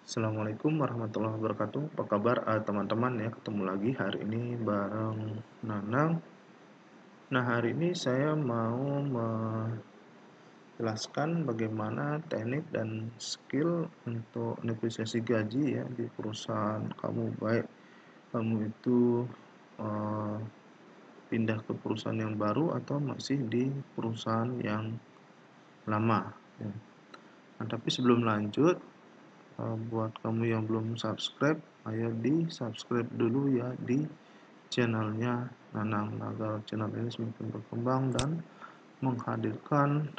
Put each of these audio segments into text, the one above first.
Assalamualaikum warahmatullahi wabarakatuh. Apa kabar teman-teman ya? Ketemu lagi hari ini bareng Nanang. Nah, hari ini saya mau menjelaskan bagaimana teknik dan skill untuk negosiasi gaji ya di perusahaan kamu, baik kamu itu eh, pindah ke perusahaan yang baru atau masih di perusahaan yang lama ya. Nah, tapi sebelum lanjut, buat kamu yang belum subscribe, ayo di subscribe dulu ya di channelnya Nanang, agar channel ini semakin berkembang dan menghadirkan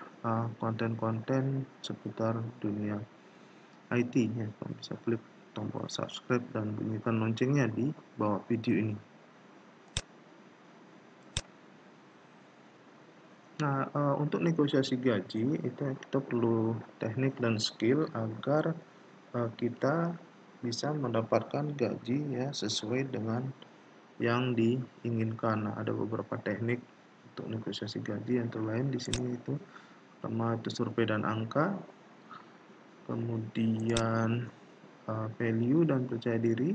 konten-konten seputar dunia IT ya. Kamu bisa klik tombol subscribe dan bunyikan loncengnya di bawah video ini. Nah, untuk negosiasi gaji itu kita perlu teknik dan skill agar kita bisa mendapatkan gaji ya sesuai dengan yang diinginkan. Nah, ada beberapa teknik untuk negosiasi gaji, yang terlain di sini itu pertama itu survei dan angka, kemudian value dan percaya diri,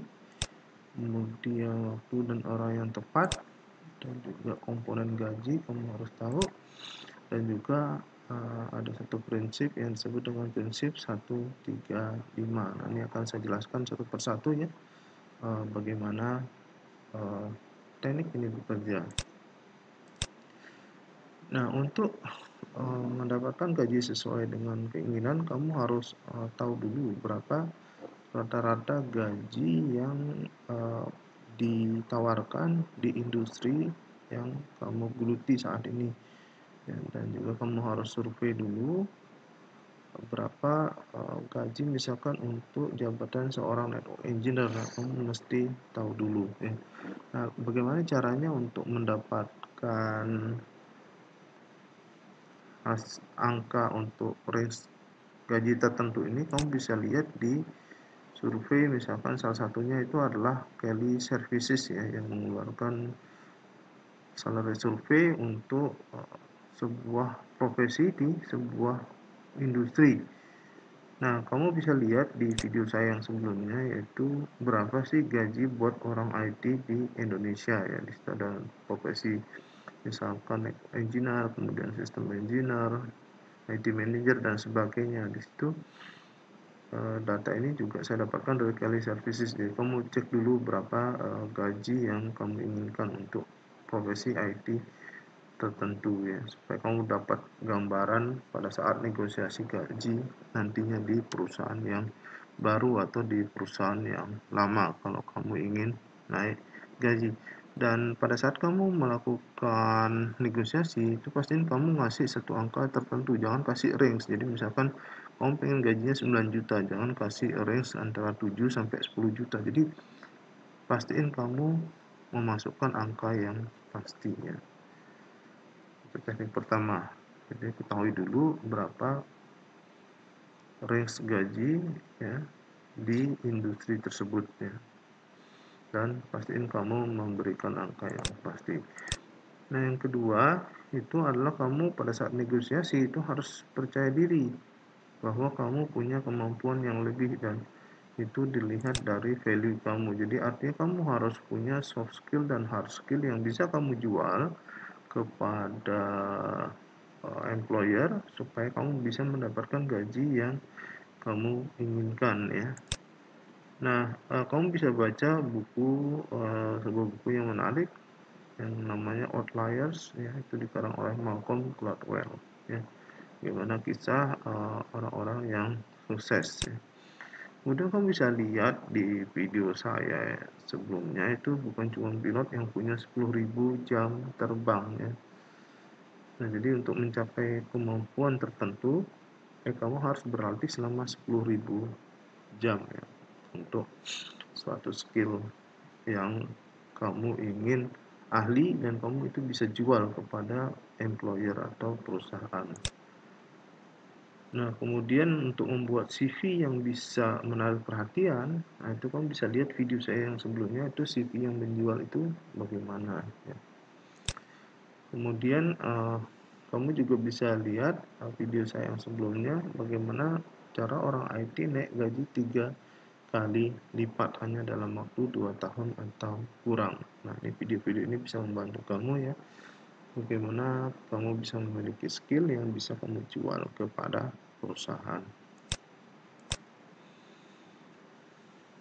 kemudian waktu dan orang yang tepat, dan juga komponen gaji kamu harus tahu, dan juga ada satu prinsip yang disebut dengan prinsip 1, 3, 5. Nah, ini akan saya jelaskan satu persatu ya, bagaimana teknik ini bekerja. Nah, untuk mendapatkan gaji sesuai dengan keinginan, kamu harus tahu dulu berapa rata-rata gaji yang ditawarkan di industri yang kamu geluti saat ini. Dan juga kamu harus survei dulu berapa gaji misalkan untuk jabatan seorang network engineer. Kamu mesti tahu dulu ya. Nah, bagaimana caranya untuk mendapatkan angka untuk range gaji tertentu ini? Kamu bisa lihat di survei, misalkan salah satunya itu adalah Kelly Services ya, yang mengeluarkan salary survei untuk sebuah profesi di sebuah industri. Nah, kamu bisa lihat di video saya yang sebelumnya, yaitu berapa sih gaji buat orang IT di Indonesia ya. Di situ ada profesi misalkan engineer, kemudian sistem engineer, IT manager dan sebagainya. Di situ data ini juga saya dapatkan dari Kelly Services. Jadi kamu cek dulu berapa gaji yang kamu inginkan untuk profesi IT tertentu ya, supaya kamu dapat gambaran pada saat negosiasi gaji nantinya di perusahaan yang baru atau di perusahaan yang lama kalau kamu ingin naik gaji. Dan pada saat kamu melakukan negosiasi itu pastiin kamu ngasih satu angka tertentu, jangan kasih range. Jadi misalkan kamu pengen gajinya 9 juta, jangan kasih range antara 7 sampai 10 juta. Jadi pastiin kamu memasukkan angka yang pastinya. Itu teknik pertama. Jadi ketahui dulu berapa range gaji ya di industri tersebut ya. Dan pastiin kamu memberikan angka yang pasti. Nah, yang kedua itu adalah kamu pada saat negosiasi itu harus percaya diri bahwa kamu punya kemampuan yang lebih, dan itu dilihat dari value kamu. Jadi artinya kamu harus punya soft skill dan hard skill yang bisa kamu jual kepada employer supaya kamu bisa mendapatkan gaji yang kamu inginkan ya. Nah, kamu bisa baca buku, sebuah buku yang menarik yang namanya Outliers ya, itu dikarang oleh Malcolm Gladwell ya. Gimana kisah orang-orang yang sukses ya. Kemudian kamu bisa lihat di video saya sebelumnya, itu bukan cuma pilot yang punya 10.000 jam terbang ya. Nah, jadi untuk mencapai kemampuan tertentu, kamu harus berlatih selama 10.000 jam ya, untuk suatu skill yang kamu ingin ahli dan kamu itu bisa jual kepada employer atau perusahaan. Nah, kemudian untuk membuat CV yang bisa menarik perhatian, nah itu kamu bisa lihat video saya yang sebelumnya, itu CV yang menjual itu bagaimana ya. Kemudian kamu juga bisa lihat video saya yang sebelumnya, bagaimana cara orang IT naik gaji 3 kali lipat hanya dalam waktu 2 tahun atau kurang. Nah, ini video-video ini bisa membantu kamu ya, bagaimana kamu bisa memiliki skill yang bisa kamu jual kepada perusahaan.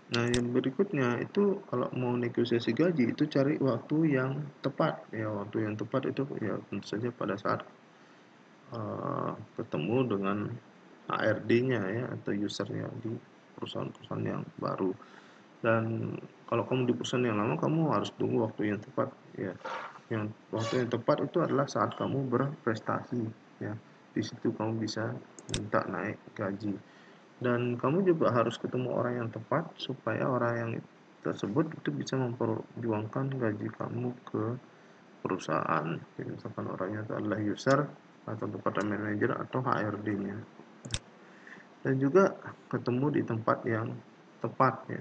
Nah, yang berikutnya itu kalau mau negosiasi gaji itu cari waktu yang tepat. Ya, waktu yang tepat itu ya tentu saja pada saat ketemu dengan HRD-nya ya atau usernya di perusahaan-perusahaan yang baru. Dan kalau kamu di perusahaan yang lama, kamu harus tunggu waktu yang tepat ya. Yang waktu yang tepat itu adalah saat kamu berprestasi ya. Di situ kamu bisa minta naik gaji. Dan kamu juga harus ketemu orang yang tepat supaya orang yang tersebut itu bisa memperjuangkan gaji kamu ke perusahaan. Jadi misalkan orangnya itu adalah user atau department manager atau HRD-nya. Dan juga ketemu di tempat yang tepat ya.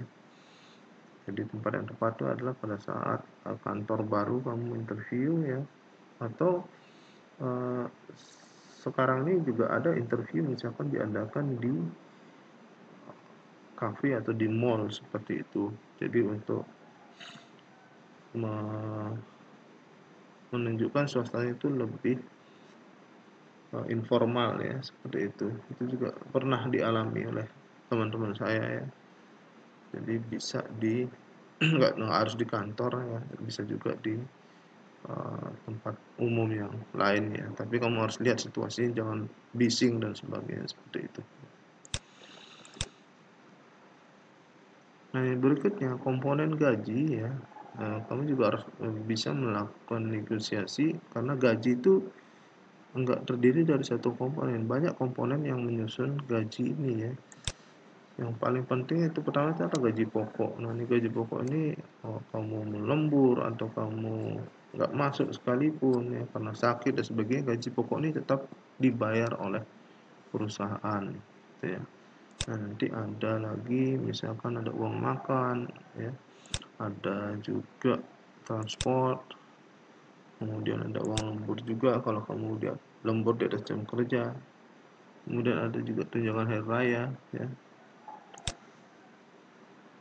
Jadi tempat yang tepat itu adalah pada saat kantor baru kamu interview ya, atau uh, sekarang ini juga ada interview misalkan diadakan di cafe atau di mall seperti itu. Jadi untuk menunjukkan suasana itu lebih informal ya, seperti itu. Itu juga pernah dialami oleh teman-teman saya ya. Jadi bisa di nggak harus di kantor ya, bisa juga di tempat umum yang lain ya. Tapi kamu harus lihat situasinya, jangan bising dan sebagainya seperti itu. Nah, yang berikutnya komponen gaji ya. Kamu juga harus bisa melakukan negosiasi karena gaji itu enggak terdiri dari satu komponen, banyak komponen yang menyusun gaji ini ya. Yang paling penting itu pertama itu adalah gaji pokok. Nah, ini gaji pokok ini kamu melembur atau kamu nggak masuk sekalipun ya karena sakit dan sebagainya, gaji pokok ini tetap dibayar oleh perusahaan gitu ya. Nah, nanti ada lagi misalkan ada uang makan ya, ada juga transport, kemudian ada uang lembur juga kalau kamu dia lembur di atas jam kerja, kemudian ada juga tunjangan hari raya ya,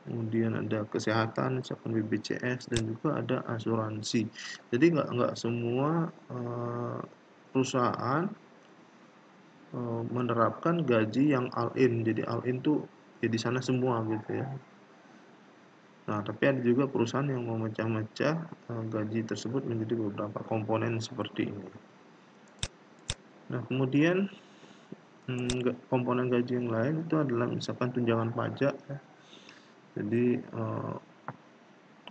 kemudian ada kesehatan misalkan BPJS, dan juga ada asuransi. Jadi nggak semua perusahaan menerapkan gaji yang all in. Jadi all in tuh ya di sana semua gitu ya. Nah, tapi ada juga perusahaan yang memecah-mecah gaji tersebut menjadi beberapa komponen seperti ini. Nah, kemudian komponen gaji yang lain itu adalah misalkan tunjangan pajak ya. Jadi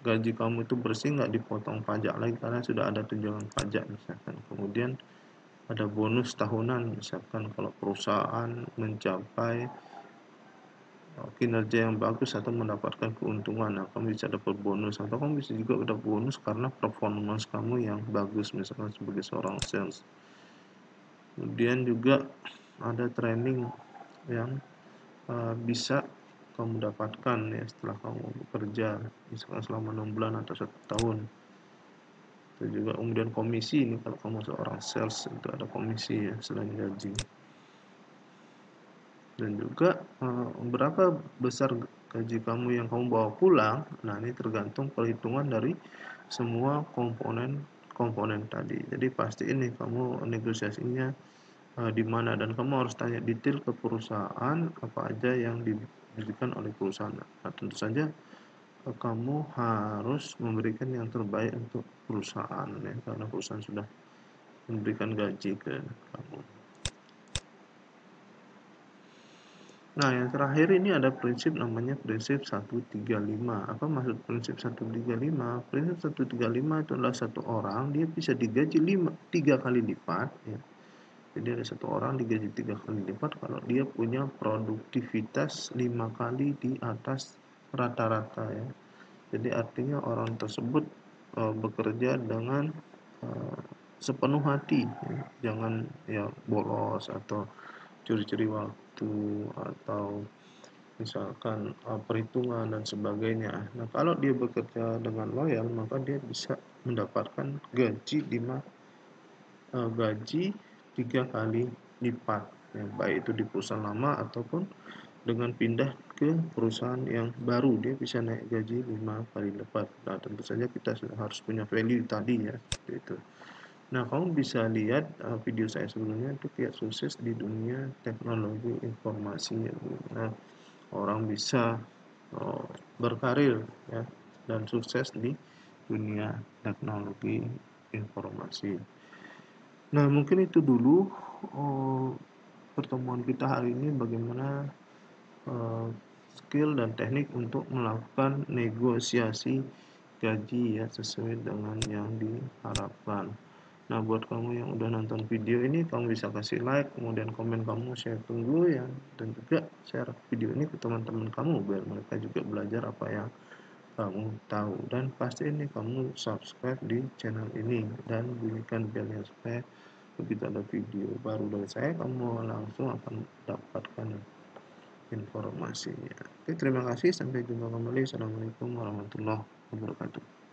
gaji kamu itu bersih, nggak dipotong pajak lagi karena sudah ada tunjangan pajak misalkan. Kemudian ada bonus tahunan misalkan kalau perusahaan mencapai kinerja yang bagus atau mendapatkan keuntungan, nah kamu bisa dapat bonus, atau kamu bisa juga dapat bonus karena performance kamu yang bagus misalkan sebagai seorang sales. Kemudian juga ada training yang bisa kamu dapatkan ya setelah kamu bekerja misalkan selama 6 bulan atau 1 tahun. Itu juga kemudian komisi, ini kalau kamu seorang sales itu ada komisi ya selain gaji. Dan juga berapa besar gaji kamu yang kamu bawa pulang. Nah, ini tergantung perhitungan dari semua komponen tadi. Jadi pasti ini kamu negosiasinya di mana, dan kamu harus tanya detail ke perusahaan apa aja yang diberikan oleh perusahaan. Nah, tentu saja kamu harus memberikan yang terbaik untuk perusahaan ya, karena perusahaan sudah memberikan gaji ke kamu. Nah, yang terakhir ini ada prinsip namanya prinsip 135. Apa maksud prinsip 135? Prinsip 135 itu adalah satu orang dia bisa digaji 3 kali lipat ya. Jadi ada satu orang digaji 3 kali lipat kalau dia punya produktivitas 5 kali di atas rata-rata ya. Jadi artinya orang tersebut bekerja dengan sepenuh hati ya. Jangan ya bolos atau curi-curi waktu atau misalkan perhitungan dan sebagainya. Nah, kalau dia bekerja dengan loyal, maka dia bisa mendapatkan gaji 3 kali lipat ya, baik itu di perusahaan lama ataupun dengan pindah ke perusahaan yang baru, dia bisa naik gaji 5 kali lipat. Nah, tentu saja kita harus punya value tadi ya, seperti itu. Nah, kamu bisa lihat video saya sebelumnya itu kiat sukses di dunia teknologi informasi. Nah, orang bisa berkarir ya dan sukses di dunia teknologi informasi. Nah, mungkin itu dulu pertemuan kita hari ini, bagaimana skill dan teknik untuk melakukan negosiasi gaji ya sesuai dengan yang diharapkan. Nah, buat kamu yang udah nonton video ini, kamu bisa kasih like, kemudian komen kamu, saya tunggu ya, dan juga share video ini ke teman-teman kamu biar mereka juga belajar apa yang kamu tahu. Dan pasti ini kamu subscribe di channel ini dan bunyikan belnya supaya begitu ada video baru dari saya, kamu langsung akan dapatkan informasinya. Oke, terima kasih. Sampai jumpa kembali. Assalamualaikum warahmatullahi wabarakatuh.